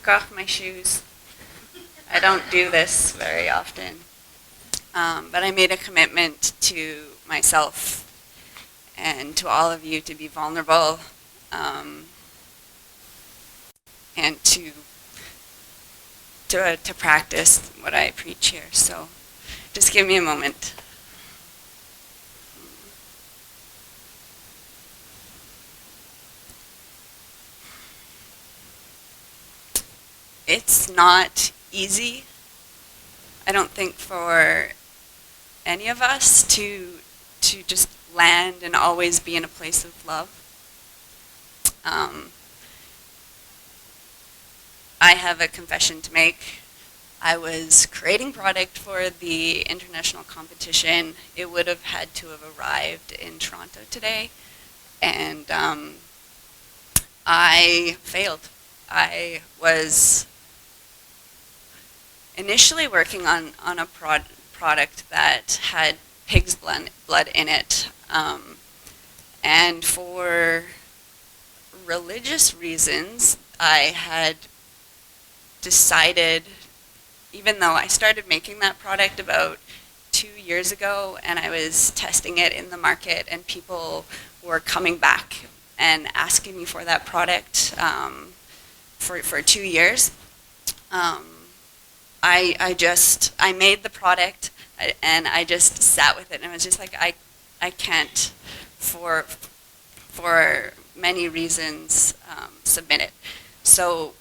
off my shoes. I don't do this very often. But I made a commitment to myself and to all of you to be vulnerable and to practice what I preach here. So just give me a moment. It's not easy, I don't think, for any of us to just land and always be in a place of love. I have a confession to make. I was creating product for the international competition. It would have had to have arrived in Toronto today, and I failed. I was initially working on a product that had pig's blood in it, and for religious reasons, I had decided, even though I started making that product about 2 years ago, and I was testing it in the market, and people were coming back and asking me for that product for 2 years. I made the product, and I just sat with it, and I was just like, I can't, for many reasons, submit it. So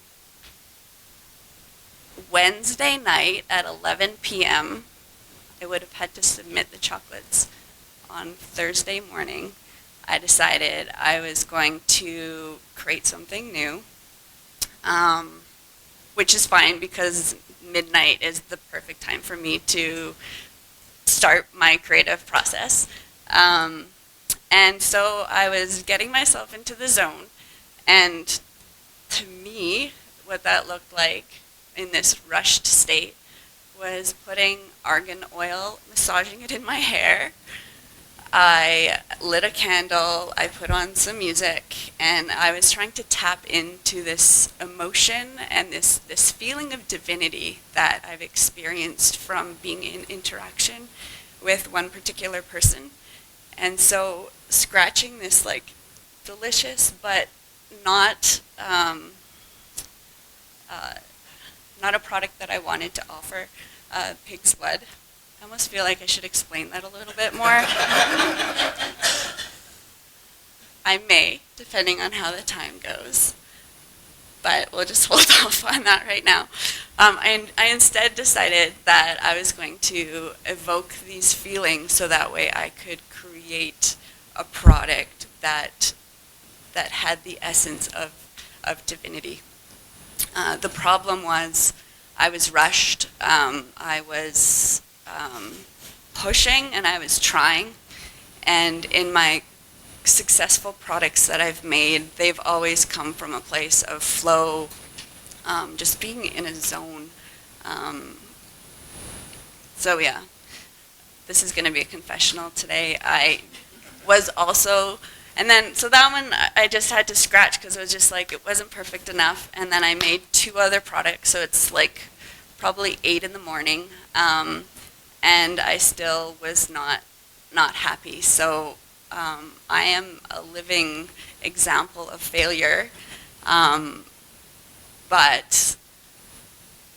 Wednesday night at 11 p.m., I would have had to submit the chocolates. On Thursday morning, I decided I was going to create something new, which is fine because midnight is the perfect time for me to start my creative process. And so I was getting myself into the zone, and to me, what that looked like in this rushed state was putting argan oil, massaging it in my hair. I lit a candle, I put on some music, and I was trying to tap into this emotion and this feeling of divinity that I've experienced from being in interaction with one particular person. And so scratching this like delicious but not not a product that I wanted to offer, pig's blood. I almost feel like I should explain that a little bit more. I may, depending on how the time goes, but we'll just hold off on that right now. I instead decided that I was going to evoke these feelings so that way I could create a product that had the essence of divinity. The problem was I was rushed. I was pushing, and I was trying. And in my successful products that I've made, they've always come from a place of flow, just being in a zone. So yeah, this is going to be a confessional today. I was also, and then, so that one I just had to scratch because it was just like, it wasn't perfect enough. And then I made 2 other products, so it's like probably 8 in the morning, and I still was not happy. So I am a living example of failure, but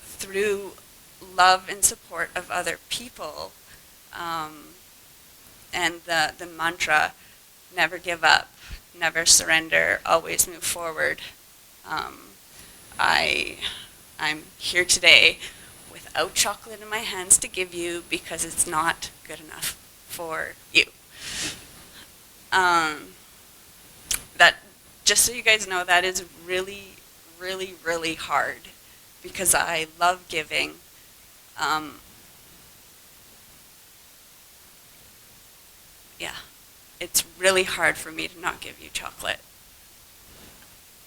through love and support of other people, and the mantra, never give up, never surrender, always move forward. I'm here today without chocolate in my hands to give you because it's not good enough for you. That, just so you guys know, that is really, really, really hard because I love giving. Yeah, it's really hard for me to not give you chocolate.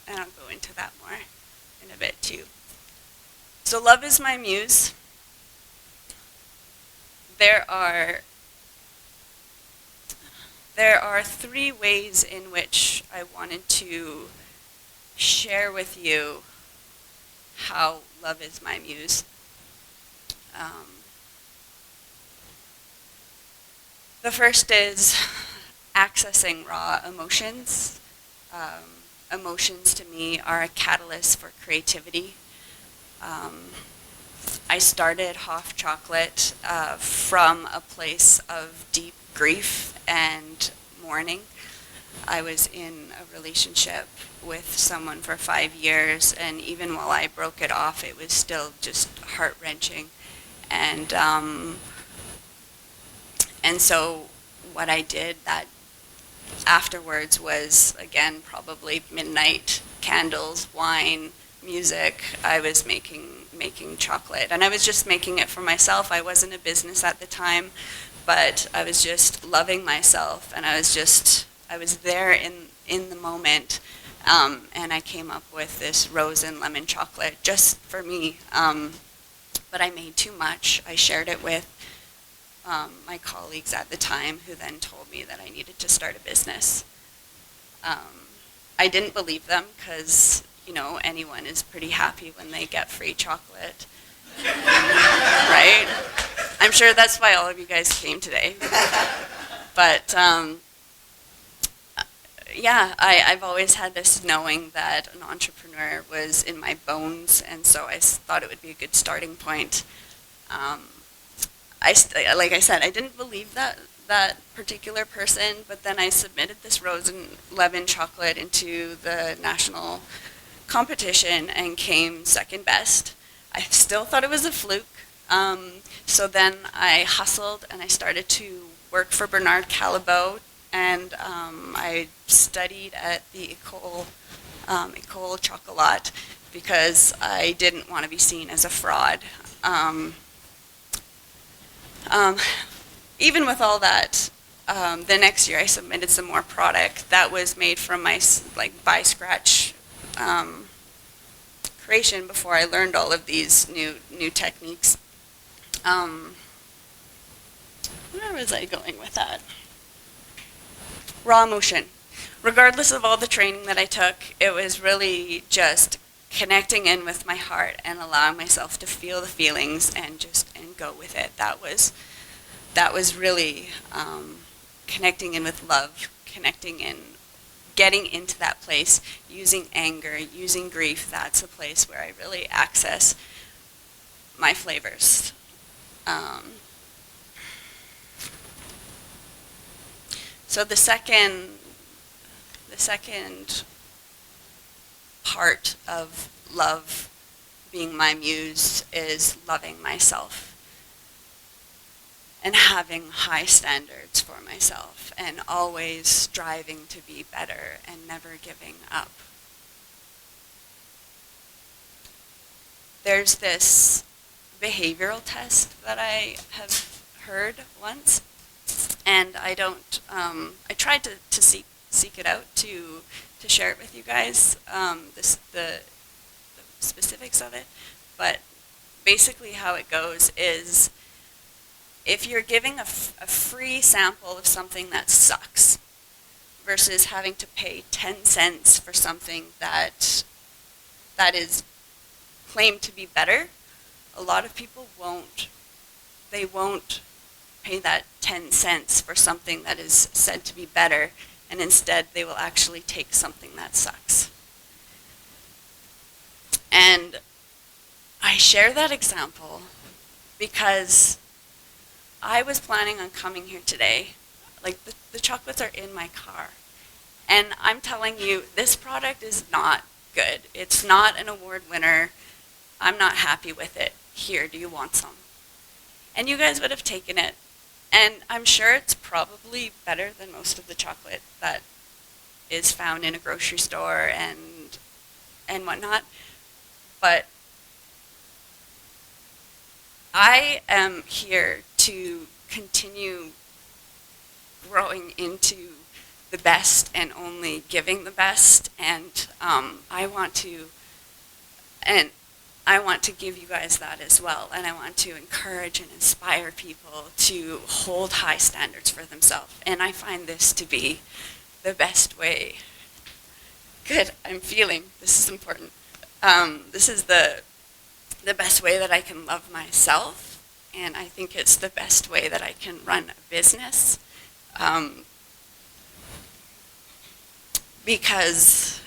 And I'll go into that more in a bit too. So love is my muse. There are 3 ways in which I wanted to share with you how love is my muse. The first is accessing raw emotions. Emotions to me are a catalyst for creativity. I started Hoff Chocolate from a place of deep grief and mourning. I was in a relationship with someone for 5 years, and even while I broke it off, it was still just heart-wrenching. And so what I did that afterwards was, again, probably midnight, candles, wine, music. I was making chocolate, and I was just making it for myself. I wasn't a business at the time, but I was just loving myself, and I was there in the moment, and I came up with this rose and lemon chocolate just for me. But I made too much. I shared it with my colleagues at the time, who then told me that I needed to start a business. I didn't believe them because, anyone is pretty happy when they get free chocolate, right? I'm sure that's why all of you guys came today. But yeah, I've always had this knowing that an entrepreneur was in my bones, and so I thought it would be a good starting point. Like I said, I didn't believe that particular person, but then I submitted this rose and lemon chocolate into the national competition and came second best. I still thought it was a fluke. So then I hustled and I started to work for Bernard Callebaut, and I studied at the École Chocolat because I didn't want to be seen as a fraud. Even with all that, the next year I submitted some more product that was made from my by scratch creation before I learned all of these new techniques. Where was I going with that? Raw emotion. Regardless of all the training that I took, it was really just connecting in with my heart and allowing myself to feel the feelings and go with it. That was really connecting in with love, connecting in, getting into that place, using anger, using grief. That's a place where I really access my flavors. So the second part of love being my muse is loving myself and having high standards for myself and always striving to be better and never giving up. There's this behavioral test that I have heard once, and I tried to seek it out to share it with you guys, the specifics of it, but basically how it goes is, if you're giving a free sample of something that sucks versus having to pay 10 cents for something that is claimed to be better, a lot of people won't pay that 10 cents for something that is said to be better, and instead they will actually take something that sucks. And I share that example because I was planning on coming here today. Like, the chocolates are in my car. And I'm telling you, this product is not good. It's not an award winner. I'm not happy with it. Here, do you want some? And you guys would have taken it. And I'm sure it's probably better than most of the chocolate that is found in a grocery store and whatnot. But I am here to continue growing into the best and only giving the best, and I want to give you guys that as well, and I want to encourage and inspire people to hold high standards for themselves, and I find this to be the best way. Good, I'm feeling this is important. This is the best way that I can love myself, and I think it's the best way that I can run a business. Because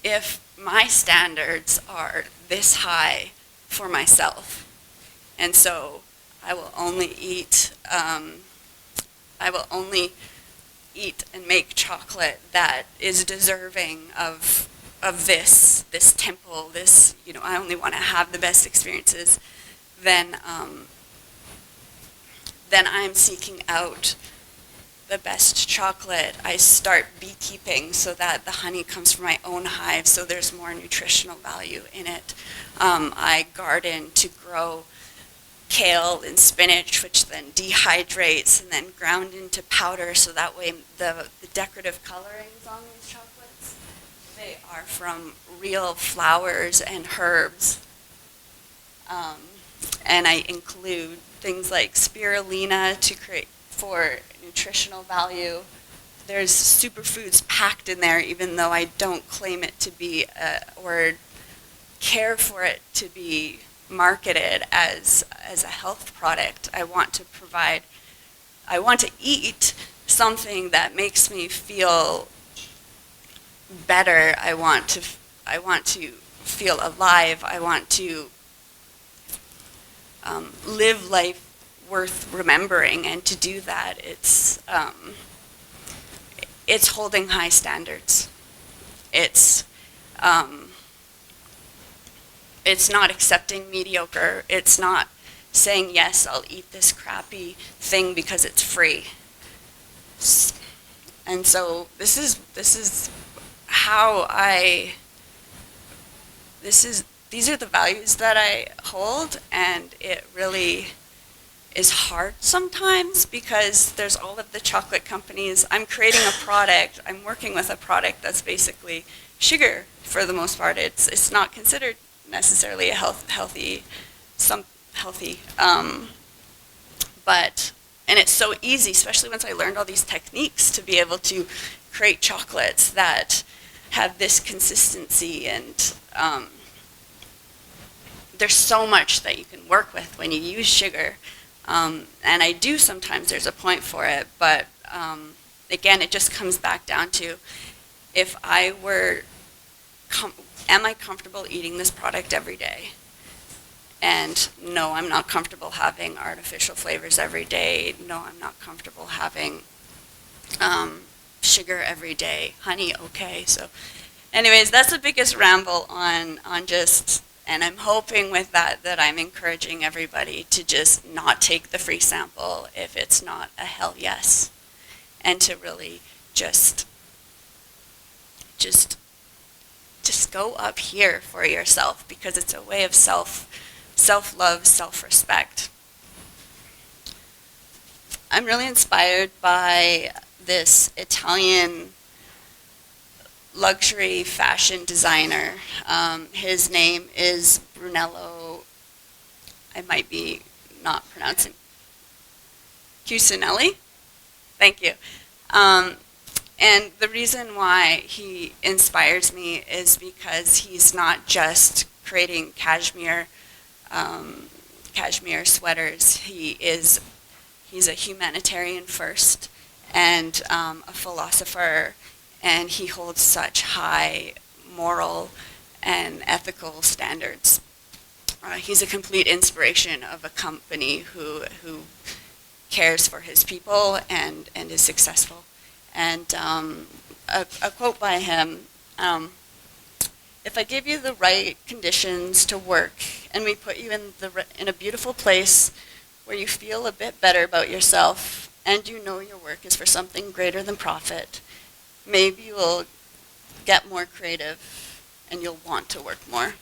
if my standards are this high for myself, and so I will only eat and make chocolate that is deserving of this temple, this, I only want to have the best experiences, then I'm seeking out the best chocolate. I start beekeeping so that the honey comes from my own hive, so there's more nutritional value in it. I garden to grow kale and spinach, which then dehydrates and then ground into powder, so that way the decorative colorings on these chocolates, they are from real flowers and herbs. And I include things like spirulina to create for nutritional value. There's superfoods packed in there, even though I don't claim it to be or care for it to be marketed as a health product. I want to eat something that makes me feel better. I want to feel alive. I want to live life worth remembering, and to do that, it's holding high standards. It's not accepting mediocre. It's not saying, yes, I'll eat this crappy thing because it's free. And so this is how these are the values that I hold, and it really is hard sometimes because there's all of the chocolate companies. I'm creating a product. I'm working with a product that's basically sugar for the most part. It's not considered necessarily a healthy, but, and it's so easy, especially once I learned all these techniques, to be able to create chocolates that have this consistency, and there's so much that you can work with when you use sugar. And I do sometimes, there's a point for it, but again, it just comes back down to, if I were, am I comfortable eating this product every day? And no, I'm not comfortable having artificial flavors every day. No, I'm not comfortable having sugar every day. Honey, okay. So anyways, that's the biggest ramble on just, and I'm hoping with that I'm encouraging everybody to just not take the free sample if it's not a hell yes, and to really just go up here for yourself, because it's a way of self-love, self-respect. I'm really inspired by this Italian luxury fashion designer. His name is Brunello, I might be not pronouncing, Cucinelli? Thank you. And the reason why he inspires me is because he's not just creating cashmere sweaters. He's a humanitarian first, and a philosopher, and he holds such high moral and ethical standards. He's a complete inspiration of a company who cares for his people and is successful. And a quote by him, if I give you the right conditions to work, and we put you in a beautiful place where you feel a bit better about yourself, and you know your work is for something greater than profit, maybe you will get more creative and you'll want to work more.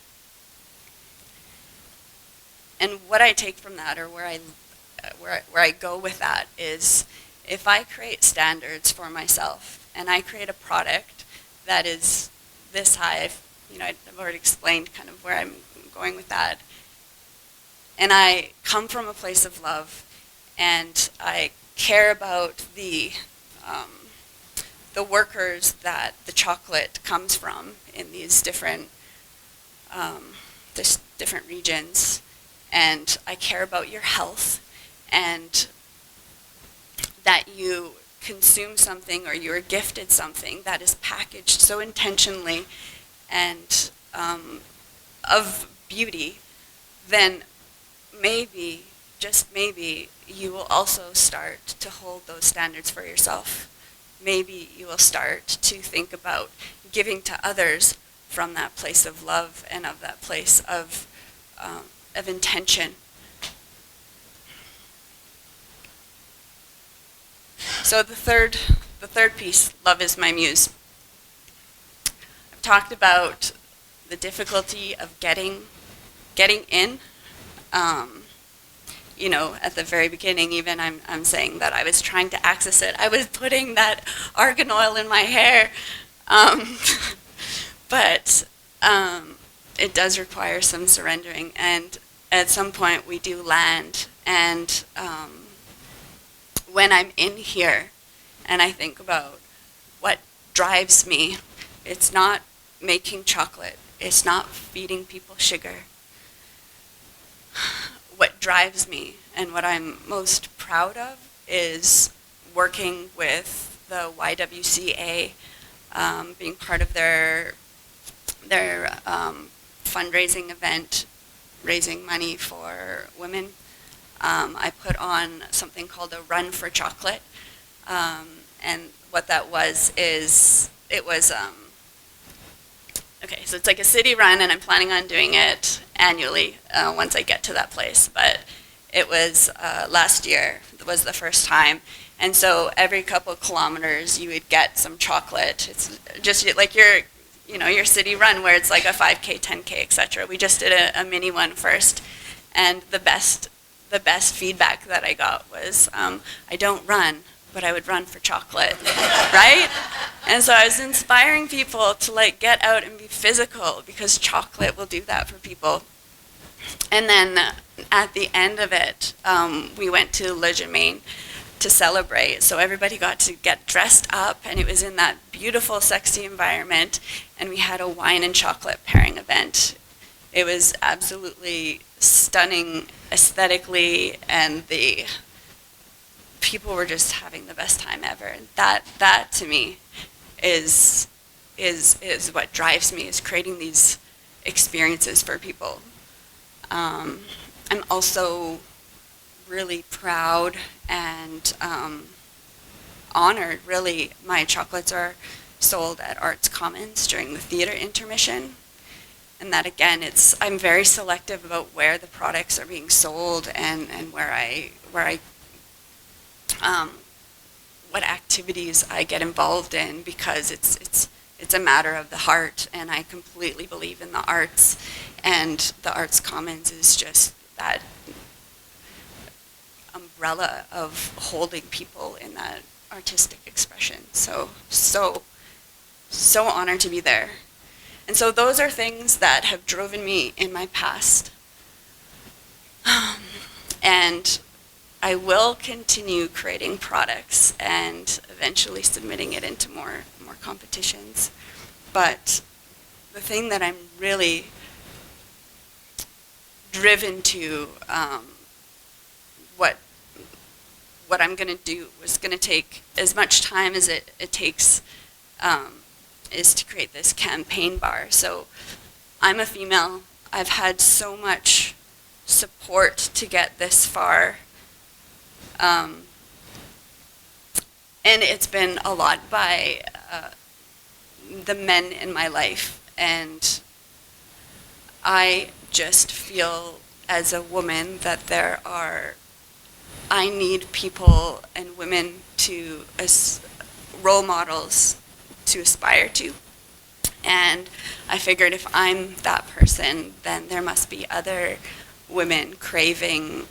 And what I take from that, or where I go with that, is if I create standards for myself and I create a product that is this high, I've already explained kind of where I'm going with that, and I come from a place of love, and I care about the workers that the chocolate comes from in these different this different regions, and I care about your health, and that you consume something or you're gifted something that is packaged so intentionally and of beauty, then maybe, just maybe, you will also start to hold those standards for yourself. Maybe you will start to think about giving to others from that place of love and of that place of intention. So the third piece, love is my muse. I've talked about the difficulty of getting in. At the very beginning, even I'm saying that I was trying to access it. I was putting that argan oil in my hair, but it does require some surrendering. And at some point, we do land. And when I'm in here, and I think about what drives me, it's not making chocolate. It's not feeding people sugar. What drives me and what I'm most proud of is working with the YWCA, being part of their fundraising event, raising money for women. I put on something called a Run for Chocolate, and what that was is it was okay, so it's like a city run, and I'm planning on doing it annually once I get to that place. But it was last year was the first time, and so every couple of kilometers you would get some chocolate. It's just like your city run where it's like a 5K, 10K, etc. We just did a mini one first, and the best feedback that I got was, I don't run, but I would run for chocolate, right? And so I was inspiring people to get out and be physical, because chocolate will do that for people. And then at the end of it, we went to Le Germain to celebrate. So everybody got to get dressed up, and it was in that beautiful, sexy environment. And we had a wine and chocolate pairing event. It was absolutely stunning aesthetically, and the people were just having the best time ever. And that to me is what drives me, is creating these experiences for people. I'm also really proud and honored, really. My chocolates are sold at Arts Commons during the theater intermission. And that, again, I'm very selective about where the products are being sold and what activities I get involved in, because it's a matter of the heart, and I completely believe in the arts, and the Arts Commons is just that umbrella of holding people in that artistic expression. So honored to be there. And so those are things that have driven me in my past. And I will continue creating products and eventually submitting it into more competitions. But the thing that I'm really driven to, what I'm going to do was going to take as much time as it takes, is to create this campaign bar. So I'm a female. I've had so much support to get this far. And it's been a lot by the men in my life. And I just feel as a woman that I need people and women as role models to aspire to. And I figured if I'm that person, then there must be other women craving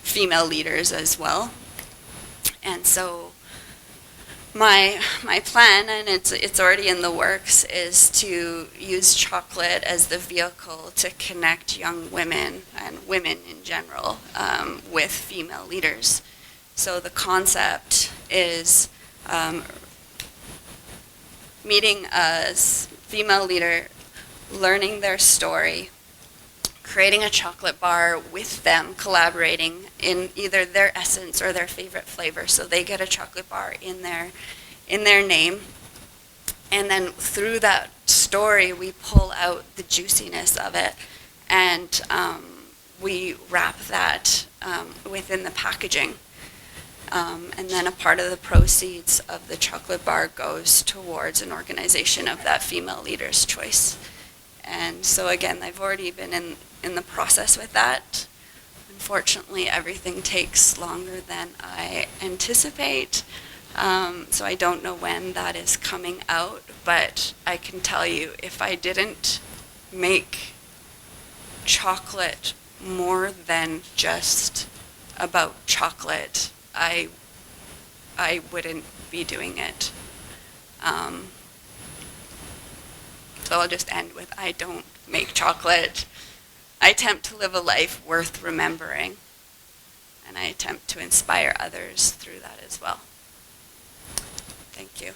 female leaders as well. And so my plan, and it's already in the works, is to use chocolate as the vehicle to connect young women and women in general with female leaders. So the concept is meeting a female leader, learning their story, creating a chocolate bar with them, collaborating in either their essence or their favorite flavor, so they get a chocolate bar in their name. And then through that story, we pull out the juiciness of it, and we wrap that within the packaging. And then a part of the proceeds of the chocolate bar goes towards an organization of that female leader's choice. And so again, I've already been in the process with that. Unfortunately, everything takes longer than I anticipate. So I don't know when that is coming out, but I can tell you, if I didn't make chocolate more than just about chocolate, I wouldn't be doing it. So I'll just end with, I don't make chocolate. I attempt to live a life worth remembering, and I attempt to inspire others through that as well. Thank you.